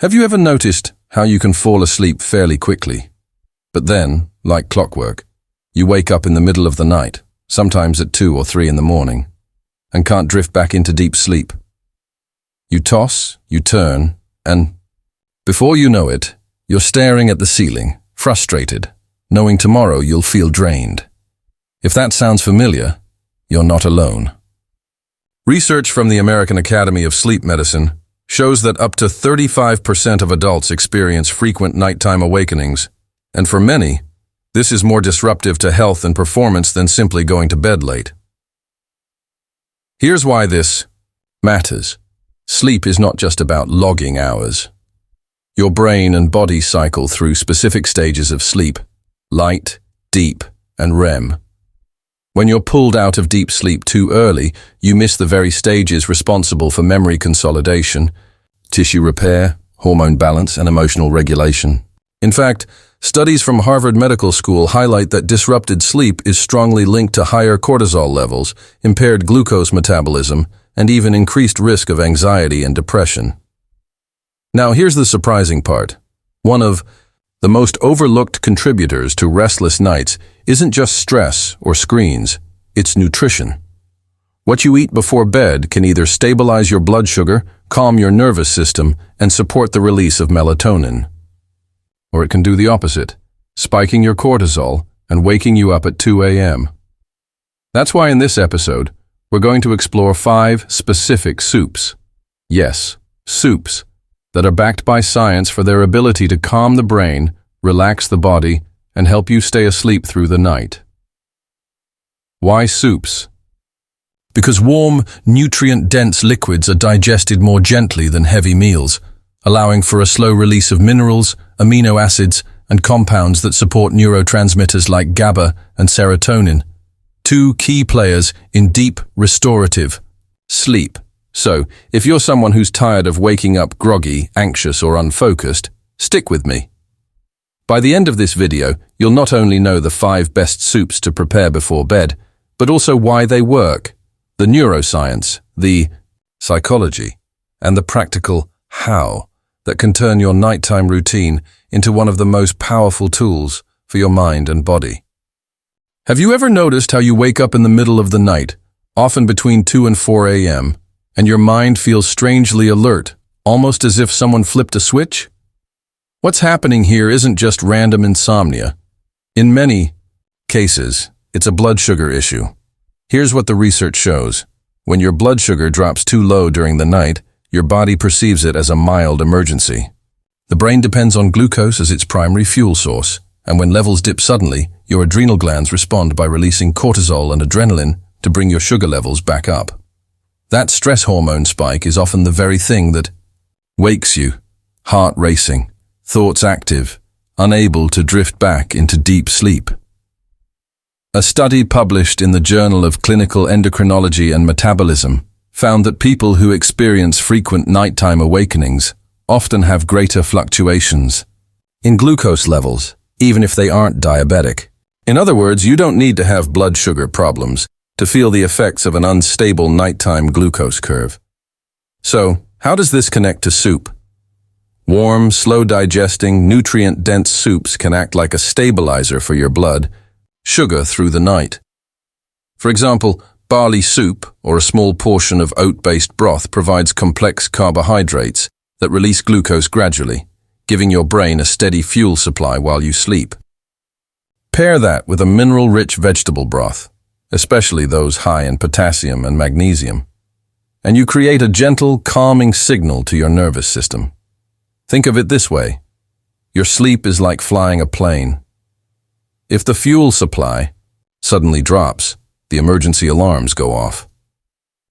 Have you ever noticed how you can fall asleep fairly quickly? But then, like clockwork, you wake up in the middle of the night, sometimes at 2 or 3 in the morning, and can't drift back into deep sleep. You toss, you turn, and before you know it, you're staring at the ceiling, frustrated, knowing tomorrow you'll feel drained. If that sounds familiar, you're not alone. Research from the American Academy of Sleep Medicine shows that up to 35% of adults experience frequent nighttime awakenings, and for many, this is more disruptive to health and performance than simply going to bed late. Here's why this matters. Sleep is not just about logging hours. Your brain and body cycle through specific stages of sleep: light, deep, and REM. When you're pulled out of deep sleep too early, you miss the very stages responsible for memory consolidation, tissue repair, hormone balance, and emotional regulation. In fact, studies from Harvard Medical School highlight that disrupted sleep is strongly linked to higher cortisol levels, impaired glucose metabolism, and even increased risk of anxiety and depression. Now here's the surprising part. One of the most overlooked contributors to restless nights isn't just stress or screens, it's nutrition. What you eat before bed can either stabilize your blood sugar, calm your nervous system, and support the release of melatonin. Or it can do the opposite, spiking your cortisol and waking you up at 2 a.m. That's why in this episode, we're going to explore 5 specific soups. Yes, soups that are backed by science for their ability to calm the brain, relax the body, and help you stay asleep through the night. Why soups? Because warm, nutrient-dense liquids are digested more gently than heavy meals, allowing for a slow release of minerals, amino acids, and compounds that support neurotransmitters like GABA and serotonin, 2 key players in deep, restorative sleep. So, if you're someone who's tired of waking up groggy, anxious, or unfocused, stick with me. By the end of this video, you'll not only know the 5 best soups to prepare before bed, but also why they work, the neuroscience, the psychology, and the practical how that can turn your nighttime routine into one of the most powerful tools for your mind and body. Have you ever noticed how you wake up in the middle of the night, often between 2 and 4 a.m., and your mind feels strangely alert, almost as if someone flipped a switch? What's happening here isn't just random insomnia. In many cases, it's a blood sugar issue. Here's what the research shows. When your blood sugar drops too low during the night, your body perceives it as a mild emergency. The brain depends on glucose as its primary fuel source, and when levels dip suddenly, your adrenal glands respond by releasing cortisol and adrenaline to bring your sugar levels back up. That stress hormone spike is often the very thing that wakes you, heart racing, thoughts active, unable to drift back into deep sleep. A study published in the Journal of Clinical Endocrinology and Metabolism found that people who experience frequent nighttime awakenings often have greater fluctuations in glucose levels, even if they aren't diabetic. In other words, you don't need to have blood sugar problems to feel the effects of an unstable nighttime glucose curve. So, how does this connect to soup? Warm, slow-digesting, nutrient-dense soups can act like a stabilizer for your blood sugar through the night. For example, barley soup, or a small portion of oat-based broth, provides complex carbohydrates that release glucose gradually, giving your brain a steady fuel supply while you sleep. Pair that with a mineral-rich vegetable broth, especially those high in potassium and magnesium, and you create a gentle, calming signal to your nervous system. Think of it this way. Your sleep is like flying a plane. If the fuel supply suddenly drops, the emergency alarms go off.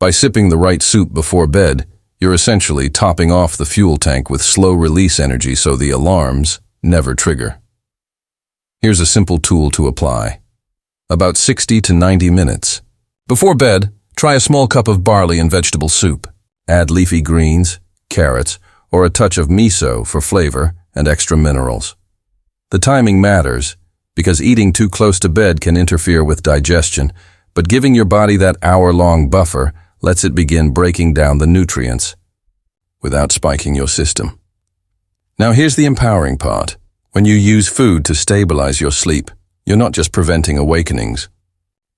By sipping the right soup before bed, you're essentially topping off the fuel tank with slow-release energy so the alarms never trigger. Here's a simple tool to apply. About 60 to 90 minutes. Before bed, try a small cup of barley and vegetable soup. Add leafy greens, carrots, or a touch of miso for flavor and extra minerals. The timing matters because eating too close to bed can interfere with digestion, but giving your body that hour-long buffer lets it begin breaking down the nutrients without spiking your system. Now here's the empowering part. When you use food to stabilize your sleep, you're not just preventing awakenings.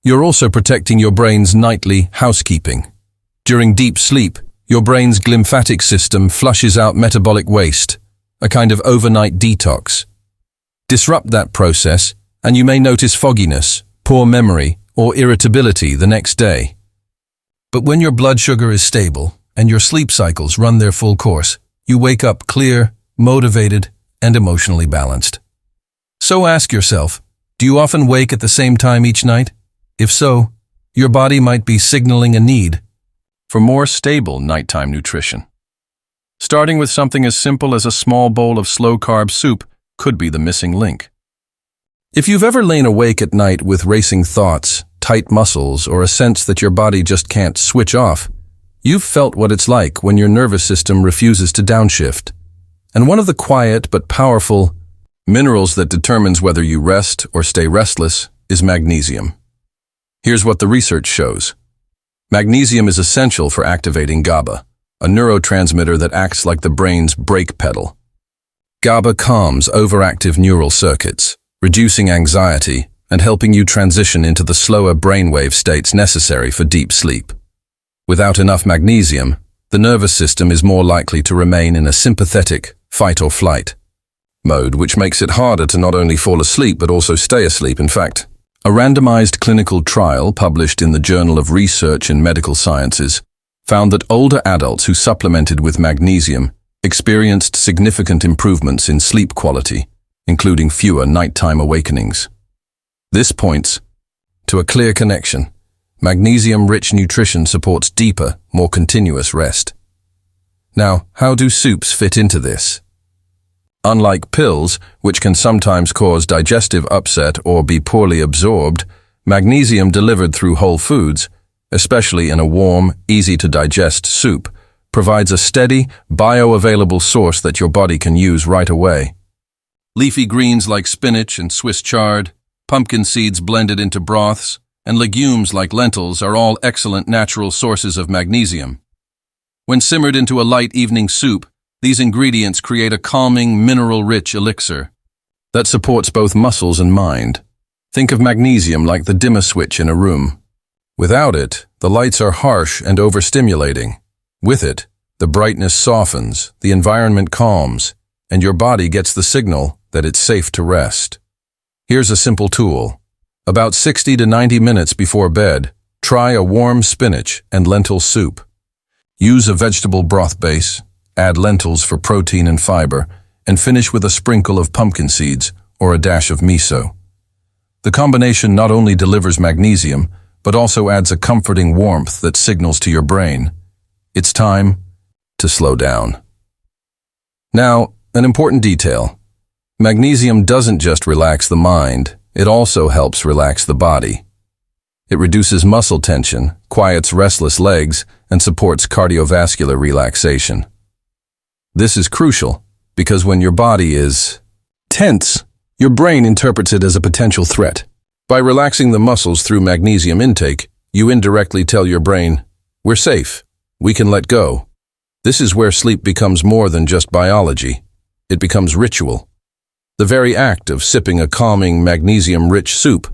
You're also protecting your brain's nightly housekeeping. During deep sleep, your brain's glymphatic system flushes out metabolic waste, a kind of overnight detox. Disrupt that process, and you may notice fogginess, poor memory, or irritability the next day. But when your blood sugar is stable and your sleep cycles run their full course, you wake up clear, motivated, and emotionally balanced. So ask yourself, do you often wake at the same time each night? If so, your body might be signaling a need for more stable nighttime nutrition. Starting with something as simple as a small bowl of slow-carb soup could be the missing link. If you've ever lain awake at night with racing thoughts, tight muscles, or a sense that your body just can't switch off, you've felt what it's like when your nervous system refuses to downshift. And one of the quiet but powerful minerals that determines whether you rest or stay restless is magnesium. Here's what the research shows. Magnesium is essential for activating GABA, a neurotransmitter that acts like the brain's brake pedal. GABA calms overactive neural circuits, reducing anxiety and helping you transition into the slower brainwave states necessary for deep sleep. Without enough magnesium, the nervous system is more likely to remain in a sympathetic fight or flight mode, which makes it harder to not only fall asleep but also stay asleep. In fact, a randomized clinical trial published in the Journal of Research in Medical Sciences found that older adults who supplemented with magnesium experienced significant improvements in sleep quality, including fewer nighttime awakenings. This points to a clear connection. Magnesium-rich nutrition supports deeper, more continuous rest. Now, how do soups fit into this? Unlike pills, which can sometimes cause digestive upset or be poorly absorbed, magnesium delivered through whole foods, especially in a warm, easy-to-digest soup, provides a steady, bioavailable source that your body can use right away. Leafy greens like spinach and Swiss chard, pumpkin seeds blended into broths, and legumes like lentils are all excellent natural sources of magnesium. When simmered into a light evening soup, these ingredients create a calming, mineral-rich elixir that supports both muscles and mind. Think of magnesium like the dimmer switch in a room. Without it, the lights are harsh and overstimulating. With it, the brightness softens, the environment calms, and your body gets the signal that it's safe to rest. Here's a simple tool. About 60 to 90 minutes before bed, try a warm spinach and lentil soup. Use a vegetable broth base, add lentils for protein and fiber, and finish with a sprinkle of pumpkin seeds or a dash of miso. The combination not only delivers magnesium, but also adds a comforting warmth that signals to your brain, it's time to slow down. Now, an important detail. Magnesium doesn't just relax the mind, it also helps relax the body. It reduces muscle tension, quiets restless legs, and supports cardiovascular relaxation. This is crucial because when your body is tense, your brain interprets it as a potential threat. By relaxing the muscles through magnesium intake, you indirectly tell your brain, "We're safe. We can let go." This is where sleep becomes more than just biology. It becomes ritual. The very act of sipping a calming, magnesium-rich soup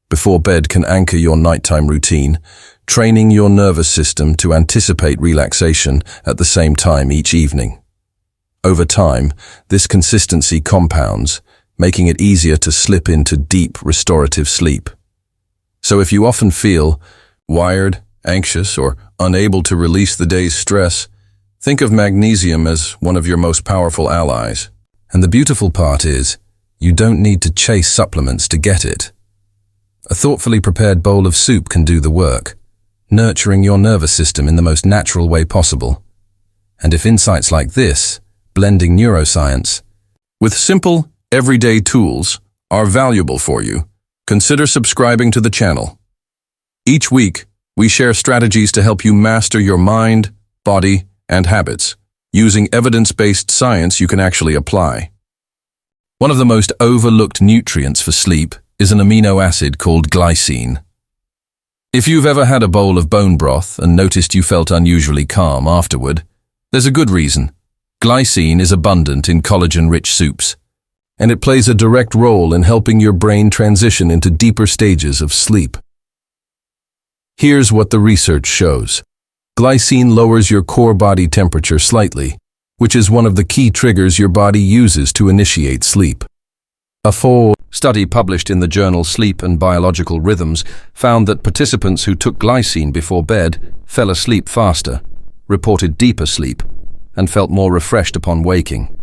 before bed can anchor your nighttime routine, training your nervous system to anticipate relaxation at the same time each evening. Over time, this consistency compounds, making it easier to slip into deep, restorative sleep. So if you often feel wired, anxious, or unable to release the day's stress, think of magnesium as one of your most powerful allies. And the beautiful part is, you don't need to chase supplements to get it. A thoughtfully prepared bowl of soup can do the work, nurturing your nervous system in the most natural way possible. And if insights like this, blending neuroscience with simple, everyday tools, are valuable for you, consider subscribing to the channel. Each week, we share strategies to help you master your mind, body, and habits, using evidence-based science you can actually apply. One of the most overlooked nutrients for sleep is an amino acid called glycine. If you've ever had a bowl of bone broth and noticed you felt unusually calm afterward, there's a good reason. Glycine is abundant in collagen-rich soups, and it plays a direct role in helping your brain transition into deeper stages of sleep. Here's what the research shows. Glycine lowers your core body temperature slightly, which is one of the key triggers your body uses to initiate sleep. A study published in the journal Sleep and Biological Rhythms found that participants who took glycine before bed fell asleep faster, reported deeper sleep, and felt more refreshed upon waking.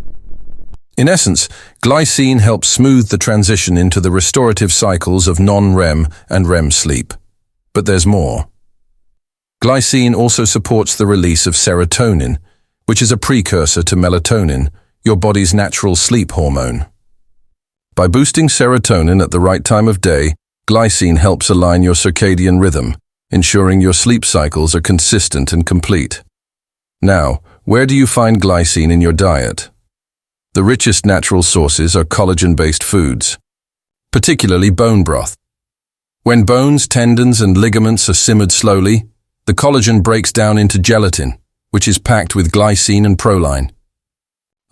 In essence, glycine helps smooth the transition into the restorative cycles of non-REM and REM sleep. But there's more. Glycine also supports the release of serotonin, which is a precursor to melatonin, your body's natural sleep hormone. By boosting serotonin at the right time of day, glycine helps align your circadian rhythm, ensuring your sleep cycles are consistent and complete. Now, where do you find glycine in your diet? The richest natural sources are collagen-based foods, particularly bone broth. When bones, tendons, and ligaments are simmered slowly, the collagen breaks down into gelatin, which is packed with glycine and proline.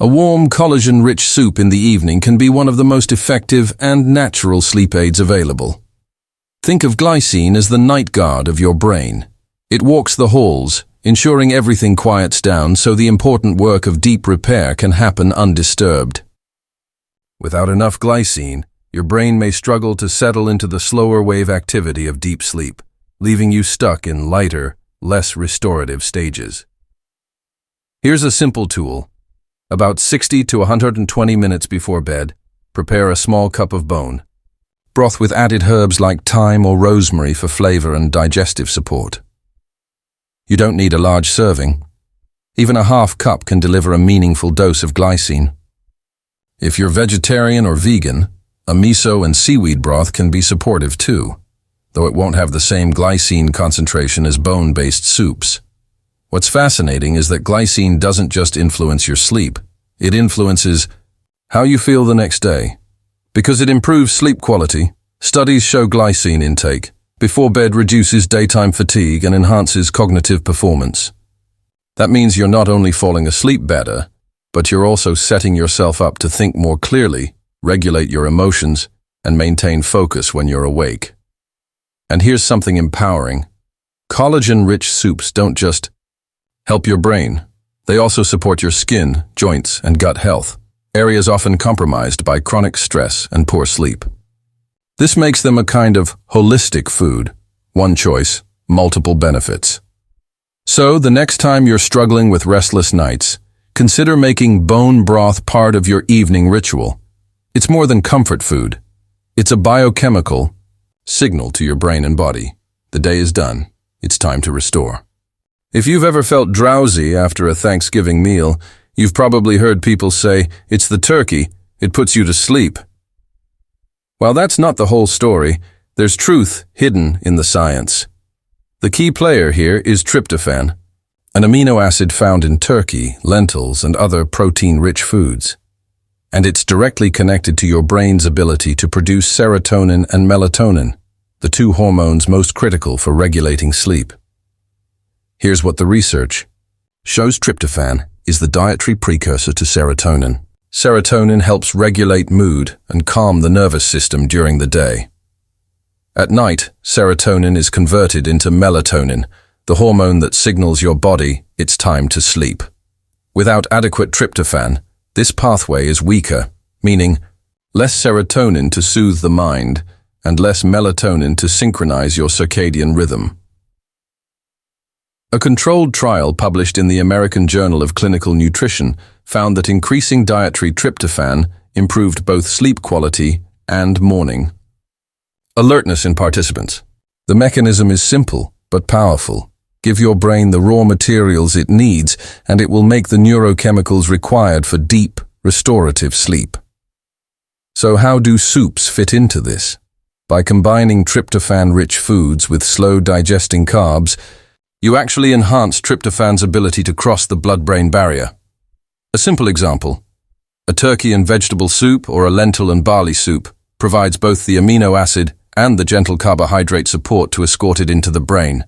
A warm, collagen-rich soup in the evening can be one of the most effective and natural sleep aids available. Think of glycine as the night guard of your brain. It walks the halls, ensuring everything quiets down so the important work of deep repair can happen undisturbed. Without enough glycine, your brain may struggle to settle into the slower wave activity of deep sleep, leaving you stuck in lighter, less restorative stages. Here's a simple tool. About 60 to 120 minutes before bed, prepare a small cup of bone broth with added herbs like thyme or rosemary for flavor and digestive support. You don't need a large serving. Even a half cup can deliver a meaningful dose of glycine. If you're vegetarian or vegan, a miso and seaweed broth can be supportive too, though it won't have the same glycine concentration as bone-based soups. What's fascinating is that glycine doesn't just influence your sleep, it influences how you feel the next day. Because it improves sleep quality, studies show glycine intake before bed reduces daytime fatigue and enhances cognitive performance. That means you're not only falling asleep better, but you're also setting yourself up to think more clearly, regulate your emotions, and maintain focus when you're awake. And here's something empowering. Collagen-rich soups don't just help your brain. They also support your skin, joints, and gut health, areas often compromised by chronic stress and poor sleep. This makes them a kind of holistic food. One choice, multiple benefits. So, the next time you're struggling with restless nights, consider making bone broth part of your evening ritual. It's more than comfort food. It's a biochemical signal to your brain and body. The day is done. It's time to restore. If you've ever felt drowsy after a Thanksgiving meal, you've probably heard people say, "It's the turkey, it puts you to sleep." While that's not the whole story, there's truth hidden in the science. The key player here is tryptophan, an amino acid found in turkey, lentils, and other protein-rich foods. And it's directly connected to your brain's ability to produce serotonin and melatonin, the two hormones most critical for regulating sleep. Here's what the research shows. Tryptophan is the dietary precursor to serotonin. Serotonin helps regulate mood and calm the nervous system during the day. At night, serotonin is converted into melatonin, the hormone that signals your body it's time to sleep. Without adequate tryptophan, this pathway is weaker, meaning less serotonin to soothe the mind and less melatonin to synchronize your circadian rhythm. A controlled trial published in the American Journal of Clinical Nutrition found that increasing dietary tryptophan improved both sleep quality and morning alertness in participants. The mechanism is simple but powerful. Give your brain the raw materials it needs, and it will make the neurochemicals required for deep, restorative sleep. So how do soups fit into this? By combining tryptophan-rich foods with slow-digesting carbs, you actually enhance tryptophan's ability to cross the blood-brain barrier. A simple example: a turkey and vegetable soup or a lentil and barley soup provides both the amino acid and the gentle carbohydrate support to escort it into the brain,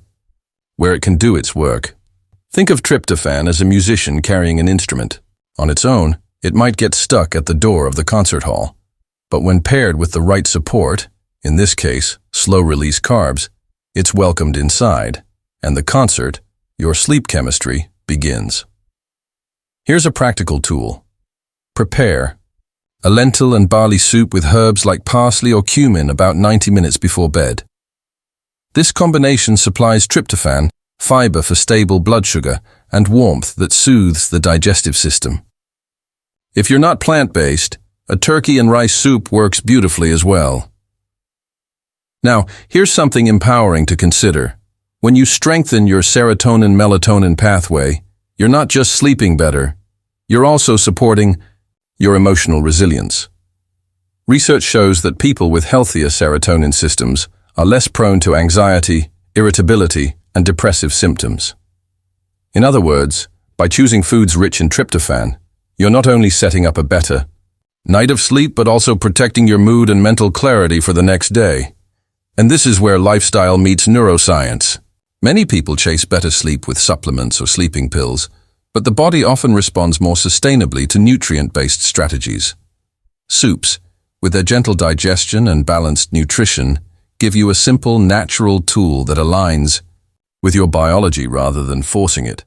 where it can do its work. Think of tryptophan as a musician carrying an instrument. On its own, it might get stuck at the door of the concert hall. But when paired with the right support, in this case, slow-release carbs, it's welcomed inside, and the concert, your sleep chemistry, begins. Here's a practical tool. Prepare a lentil and barley soup with herbs like parsley or cumin about 90 minutes before bed. This combination supplies tryptophan, fiber for stable blood sugar, and warmth that soothes the digestive system. If you're not plant-based, a turkey and rice soup works beautifully as well. Now, here's something empowering to consider. When you strengthen your serotonin-melatonin pathway, you're not just sleeping better, you're also supporting your emotional resilience. Research shows that people with healthier serotonin systems are less prone to anxiety, irritability, and depressive symptoms. In other words, by choosing foods rich in tryptophan, you're not only setting up a better night of sleep, but also protecting your mood and mental clarity for the next day. And this is where lifestyle meets neuroscience. Many people chase better sleep with supplements or sleeping pills, but the body often responds more sustainably to nutrient-based strategies. Soups, with their gentle digestion and balanced nutrition, give you a simple, natural tool that aligns with your biology rather than forcing it.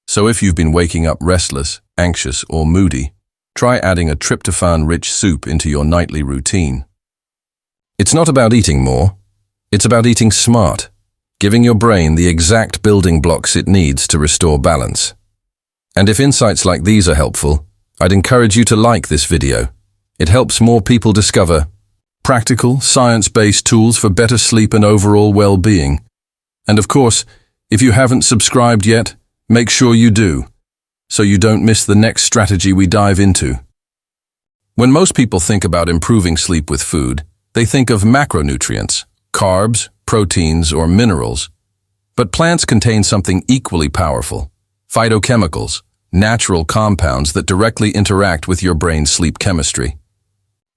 So if you've been waking up restless, anxious, or moody, try adding a tryptophan-rich soup into your nightly routine. It's not about eating more, it's about eating smart, giving your brain the exact building blocks it needs to restore balance. And if insights like these are helpful, I'd encourage you to like this video. It helps more people discover practical, science-based tools for better sleep and overall well-being. And of course, if you haven't subscribed yet, make sure you do, so you don't miss the next strategy we dive into. When most people think about improving sleep with food, they think of macronutrients, carbs, proteins, or minerals. But plants contain something equally powerful: phytochemicals, natural compounds that directly interact with your brain's sleep chemistry.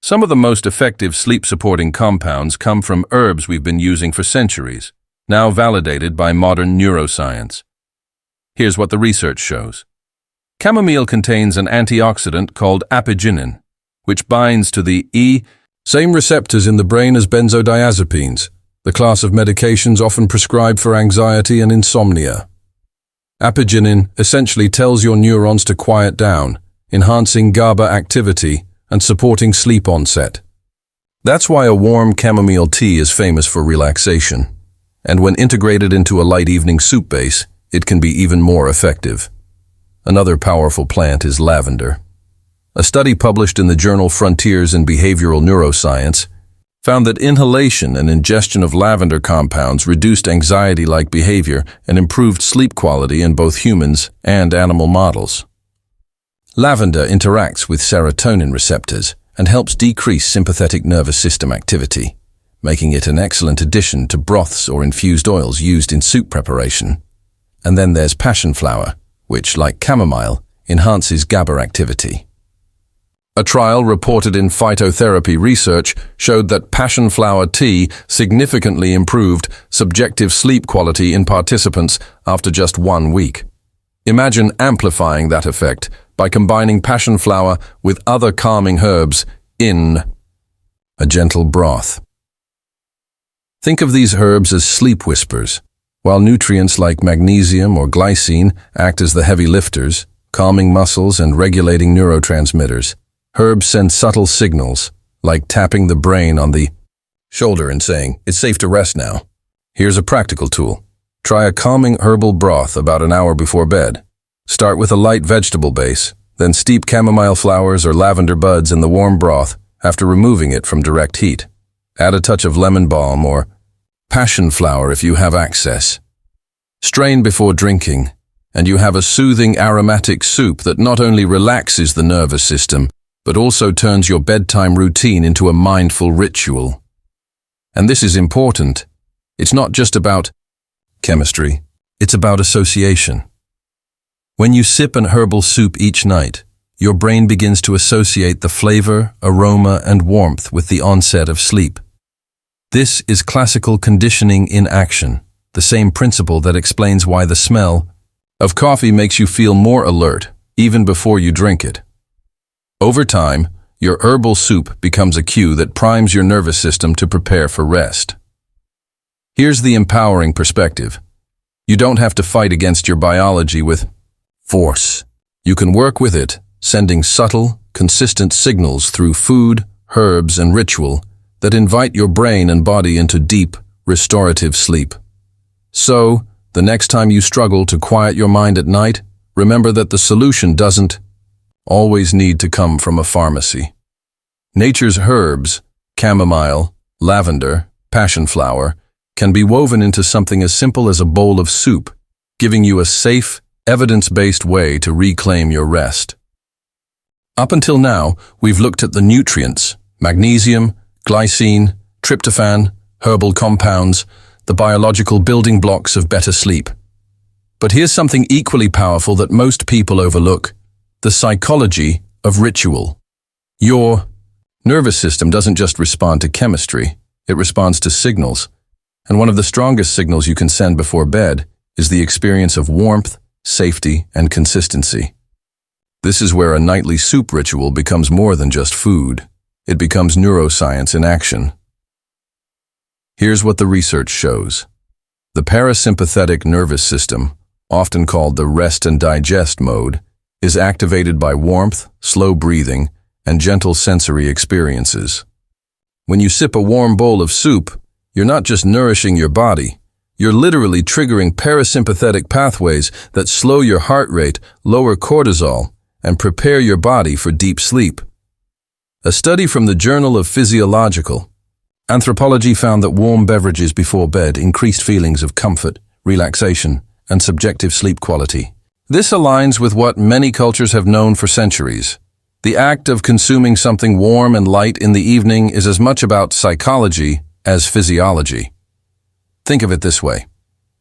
Some of the most effective sleep-supporting compounds come from herbs we've been using for centuries, now validated by modern neuroscience. Here's what the research shows. Chamomile contains an antioxidant called apigenin, which binds to the same receptors in the brain as benzodiazepines, the class of medications often prescribed for anxiety and insomnia. Apigenin essentially tells your neurons to quiet down, enhancing GABA activity and supporting sleep onset. That's why a warm chamomile tea is famous for relaxation, and when integrated into a light evening soup base, it can be even more effective. Another powerful plant is lavender. A study published in the journal Frontiers in Behavioral Neuroscience found that inhalation and ingestion of lavender compounds reduced anxiety-like behavior and improved sleep quality in both humans and animal models. Lavender interacts with serotonin receptors and helps decrease sympathetic nervous system activity, making it an excellent addition to broths or infused oils used in soup preparation. And then there's Passionflower, which, like chamomile, enhances GABA activity. A trial reported in Phytotherapy Research showed that Passionflower tea significantly improved subjective sleep quality in participants after just 1 week. Imagine amplifying that effect by combining Passionflower with other calming herbs in a gentle broth. Think of these herbs as sleep whispers. While nutrients like magnesium or glycine act as the heavy lifters, calming muscles and regulating neurotransmitters, herbs send subtle signals, like tapping the brain on the shoulder and saying, "It's safe to rest now." Here's a practical tool. Try a calming herbal broth about an hour before bed. Start with a light vegetable base, then steep chamomile flowers or lavender buds in the warm broth after removing it from direct heat. Add a touch of lemon balm or passion flower if you have access. Strain before drinking, and you have a soothing aromatic soup that not only relaxes the nervous system, but also turns your bedtime routine into a mindful ritual. And this is important. It's not just about chemistry, it's about association. When you sip an herbal soup each night, your brain begins to associate the flavor, aroma, and warmth with the onset of sleep. This is classical conditioning in action, the same principle that explains why the smell of coffee makes you feel more alert, even before you drink it. Over time, your herbal soup becomes a cue that primes your nervous system to prepare for rest. Here's the empowering perspective. You don't have to fight against your biology with force. You can work with it, sending subtle, consistent signals through food, herbs, and ritual that invite your brain and body into deep, restorative sleep. So, the next time you struggle to quiet your mind at night, remember that the solution doesn't always need to come from a pharmacy. Nature's herbs, chamomile, lavender, passionflower, can be woven into something as simple as a bowl of soup, giving you a safe, evidence-based way to reclaim your rest. Up until now, we've looked at the nutrients, magnesium, glycine, tryptophan, herbal compounds, the biological building blocks of better sleep. But here's something equally powerful that most people overlook: the psychology of ritual. Your nervous system doesn't just respond to chemistry, it responds to signals. And one of the strongest signals you can send before bed is the experience of warmth, safety, and consistency. This is where a nightly soup ritual becomes more than just food. It becomes neuroscience in action. Here's what the research shows. The parasympathetic nervous system, often called the rest and digest mode, is activated by warmth, slow breathing, and gentle sensory experiences. When you sip a warm bowl of soup, you're not just nourishing your body, you're literally triggering parasympathetic pathways that slow your heart rate, lower cortisol, and prepare your body for deep sleep. A study from the Journal of Physiological Anthropology found that warm beverages before bed increased feelings of comfort, relaxation, and subjective sleep quality. This aligns with what many cultures have known for centuries. The act of consuming something warm and light in the evening is as much about psychology as physiology. Think of it this way.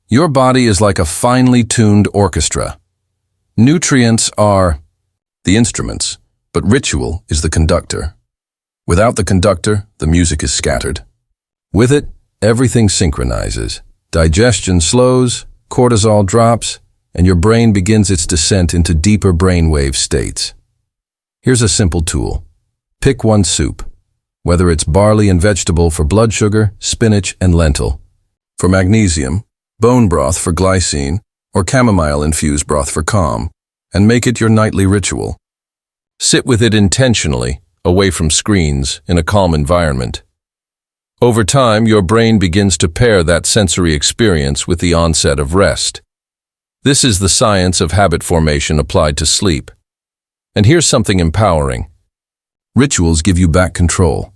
Your body is like a finely tuned orchestra. Nutrients are the instruments, but ritual is the conductor. Without the conductor, the music is scattered. With it, everything synchronizes. Digestion slows, cortisol drops, and your brain begins its descent into deeper brainwave states. Here's a simple tool. Pick one soup, whether it's barley and vegetable for blood sugar, spinach and lentil. For magnesium, bone broth for glycine, or chamomile-infused broth for calm, and make it your nightly ritual. Sit with it intentionally, away from screens, in a calm environment. Over time, your brain begins to pair that sensory experience with the onset of rest. This is the science of habit formation applied to sleep. And here's something empowering. Rituals give you back control.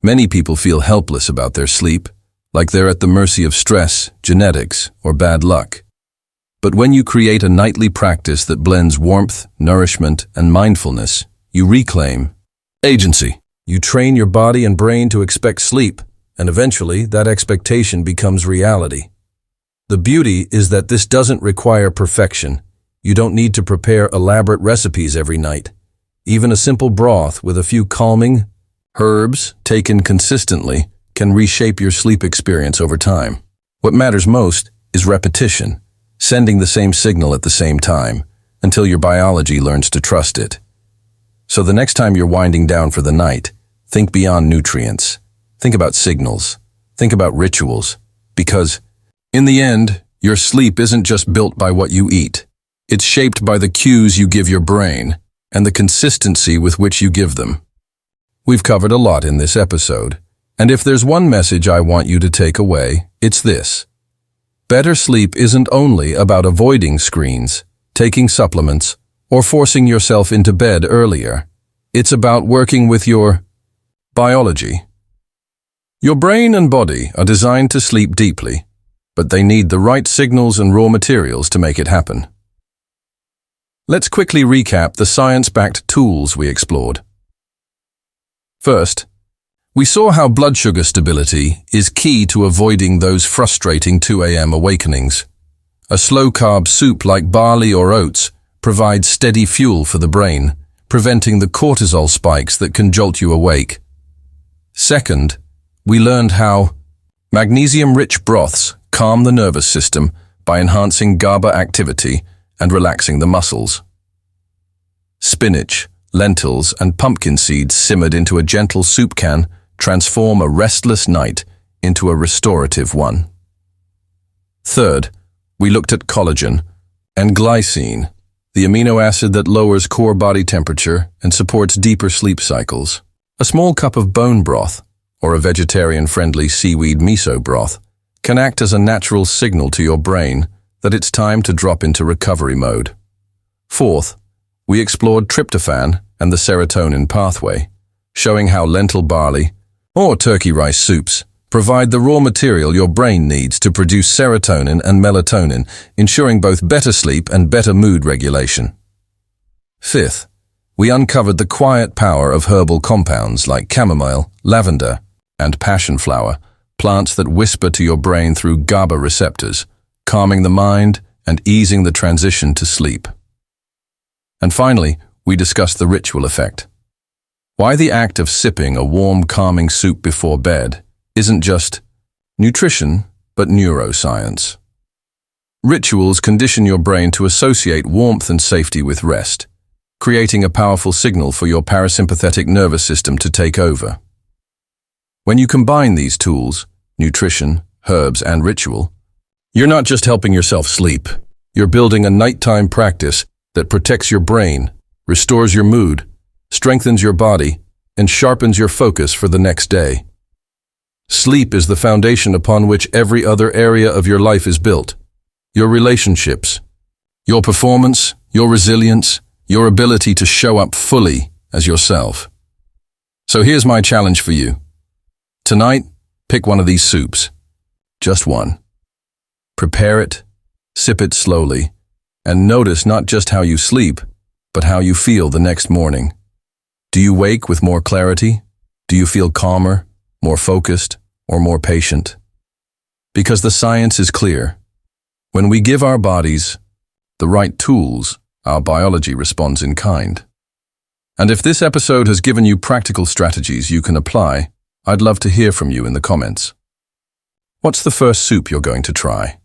Many people feel helpless about their sleep, like they're at the mercy of stress, genetics, or bad luck. But when you create a nightly practice that blends warmth, nourishment, and mindfulness, you reclaim agency. You train your body and brain to expect sleep, and eventually that expectation becomes reality. The beauty is that this doesn't require perfection. You don't need to prepare elaborate recipes every night. Even a simple broth with a few calming herbs taken consistently can reshape your sleep experience over time. What matters most is repetition, sending the same signal at the same time, until your biology learns to trust it. So the next time you're winding down for the night, think beyond nutrients. Think about signals. Think about rituals. Because, in the end, your sleep isn't just built by what you eat. It's shaped by the cues you give your brain and the consistency with which you give them. We've covered a lot in this episode, and if there's one message I want you to take away, it's this. Better sleep isn't only about avoiding screens, taking supplements, or forcing yourself into bed earlier. It's about working with your biology. Your brain and body are designed to sleep deeply, but they need the right signals and raw materials to make it happen. Let's quickly recap the science-backed tools we explored. First, we saw how blood sugar stability is key to avoiding those frustrating 2 a.m. awakenings. A slow-carb soup like barley or oats provides steady fuel for the brain, preventing the cortisol spikes that can jolt you awake. Second, we learned how magnesium-rich broths calm the nervous system by enhancing GABA activity and relaxing the muscles. spinach, lentils, and pumpkin seeds simmered into a gentle soup can transform a restless night into a restorative one. Third, we looked at collagen and glycine, the amino acid that lowers core body temperature and supports deeper sleep cycles. A small cup of bone broth, or a vegetarian-friendly seaweed miso broth, can act as a natural signal to your brain that it's time to drop into recovery mode. Fourth, we explored tryptophan and the serotonin pathway, showing how lentil barley or turkey rice soups provide the raw material your brain needs to produce serotonin and melatonin, ensuring both better sleep and better mood regulation. Fifth, we uncovered the quiet power of herbal compounds like chamomile, lavender, and passionflower, plants that whisper to your brain through GABA receptors, calming the mind and easing the transition to sleep. And finally, we discussed the ritual effect. Why the act of sipping a warm, calming soup before bed isn't just nutrition, but neuroscience. Rituals condition your brain to associate warmth and safety with rest, creating a powerful signal for your parasympathetic nervous system to take over. When you combine these tools, nutrition, herbs, and ritual, you're not just helping yourself sleep, you're building a nighttime practice that protects your brain, restores your mood, strengthens your body, and sharpens your focus for the next day. Sleep is the foundation upon which every other area of your life is built. Your relationships, your performance, your resilience, your ability to show up fully as yourself. So here's my challenge for you. Tonight, pick one of these soups. Just one. Prepare it, sip it slowly, and notice not just how you sleep, but how you feel the next morning. Do you wake with more clarity? Do you feel calmer, more focused, or more patient? Because the science is clear. When we give our bodies the right tools, our biology responds in kind. And if this episode has given you practical strategies you can apply, I'd love to hear from you in the comments. What's the first soup you're going to try?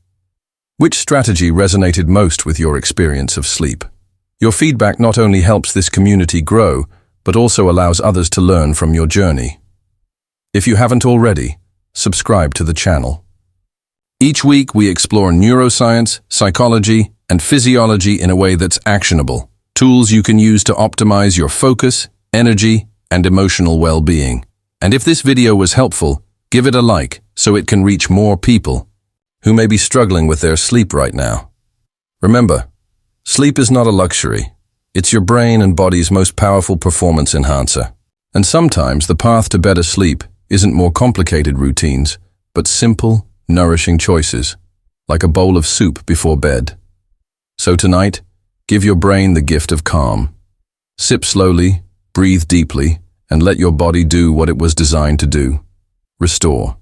Which strategy resonated most with your experience of sleep? Your feedback not only helps this community grow, but also allows others to learn from your journey. If you haven't already, subscribe to the channel. Each week we explore neuroscience, psychology, and physiology in a way that's actionable. Tools you can use to optimize your focus, energy, and emotional well-being. And if this video was helpful, give it a like so it can reach more people who may be struggling with their sleep right now. Remember, sleep is not a luxury. It's your brain and body's most powerful performance enhancer. And sometimes the path to better sleep isn't more complicated routines, but simple, nourishing choices, like a bowl of soup before bed. So tonight, give your brain the gift of calm. Sip slowly, breathe deeply, and let your body do what it was designed to do. Restore.